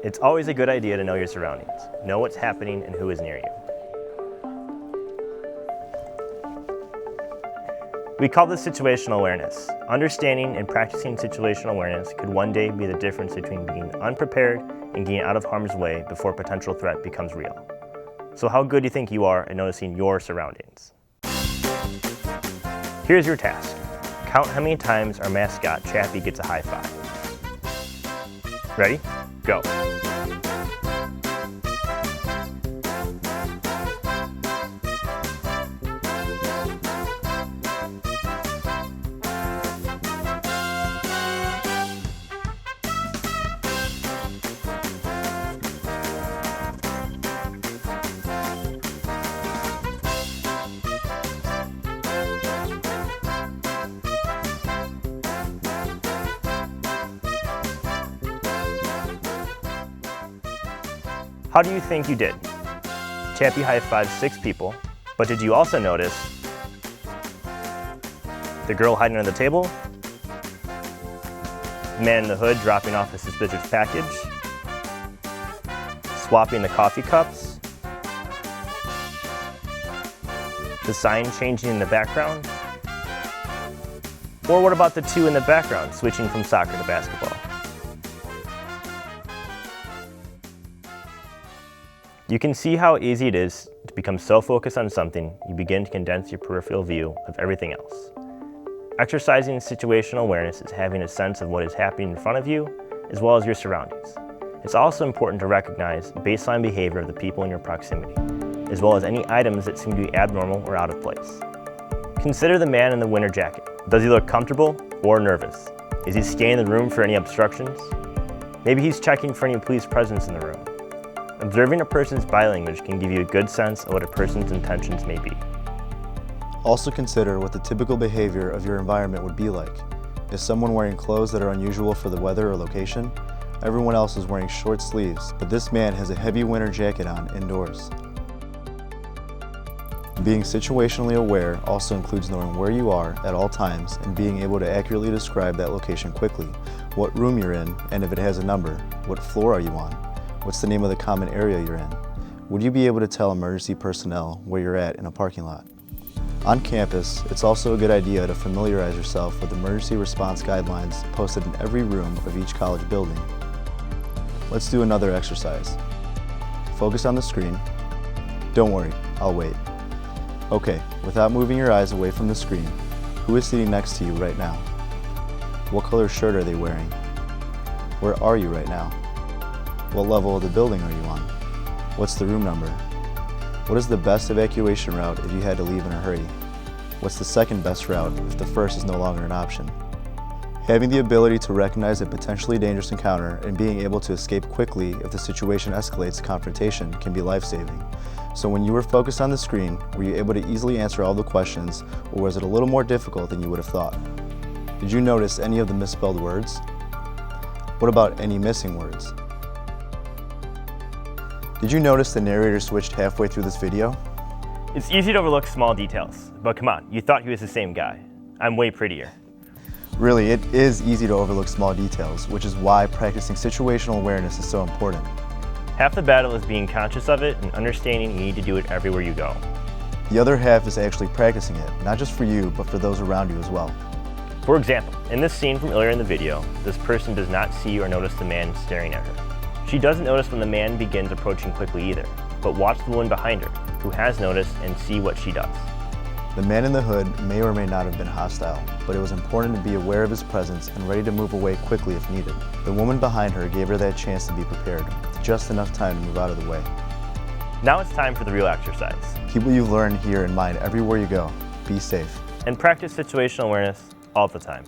It's always a good idea to know your surroundings, know what's happening and who is near you. We call this situational awareness. Understanding and practicing situational awareness could one day be the difference between being unprepared and getting out of harm's way before a potential threat becomes real. So how good do you think you are at noticing your surroundings? Here's your task. Count how many times our mascot, Chappie, gets a high five. Ready? Go. How do you think you did? Chappie high-fived 6 people, but did you also notice the girl hiding under the table, the man in the hood dropping off a suspicious package, swapping the coffee cups, the sign changing in the background? Or what about the 2 in the background switching from soccer to basketball? You can see how easy it is to become so focused on something, you begin to condense your peripheral view of everything else. Exercising situational awareness is having a sense of what is happening in front of you, as well as your surroundings. It's also important to recognize baseline behavior of the people in your proximity, as well as any items that seem to be abnormal or out of place. Consider the man in the winter jacket. Does he look comfortable or nervous? Is he scanning the room for any obstructions? Maybe he's checking for any police presence in the room. Observing a person's body language can give you a good sense of what a person's intentions may be. Also consider what the typical behavior of your environment would be like. Is someone wearing clothes that are unusual for the weather or location? Everyone else is wearing short sleeves, but this man has a heavy winter jacket on indoors. Being situationally aware also includes knowing where you are at all times and being able to accurately describe that location quickly, what room you're in, and if it has a number, what floor are you on? What's the name of the common area you're in? Would you be able to tell emergency personnel where you're at in a parking lot? On campus, it's also a good idea to familiarize yourself with emergency response guidelines posted in every room of each college building. Let's do another exercise. Focus on the screen. Don't worry, I'll wait. Okay, without moving your eyes away from the screen, who is sitting next to you right now? What color shirt are they wearing? Where are you right now? What level of the building are you on? What's the room number? What is the best evacuation route if you had to leave in a hurry? What's the second best route if the first is no longer an option? Having the ability to recognize a potentially dangerous encounter and being able to escape quickly if the situation escalates to confrontation can be life-saving. So when you were focused on the screen, were you able to easily answer all the questions, or was it a little more difficult than you would have thought? Did you notice any of the misspelled words? What about any missing words? Did you notice the narrator switched halfway through this video? It's easy to overlook small details, but come on, you thought he was the same guy. I'm way prettier. Really, it is easy to overlook small details, which is why practicing situational awareness is so important. Half the battle is being conscious of it and understanding you need to do it everywhere you go. The other half is actually practicing it, not just for you, but for those around you as well. For example, in this scene from earlier in the video, this person does not see or notice the man staring at her. She doesn't notice when the man begins approaching quickly either, but watch the woman behind her, who has noticed, and see what she does. The man in the hood may or may not have been hostile, but it was important to be aware of his presence and ready to move away quickly if needed. The woman behind her gave her that chance to be prepared, with just enough time to move out of the way. Now it's time for the real exercise. Keep what you've learned here in mind everywhere you go. Be safe. And practice situational awareness all the time.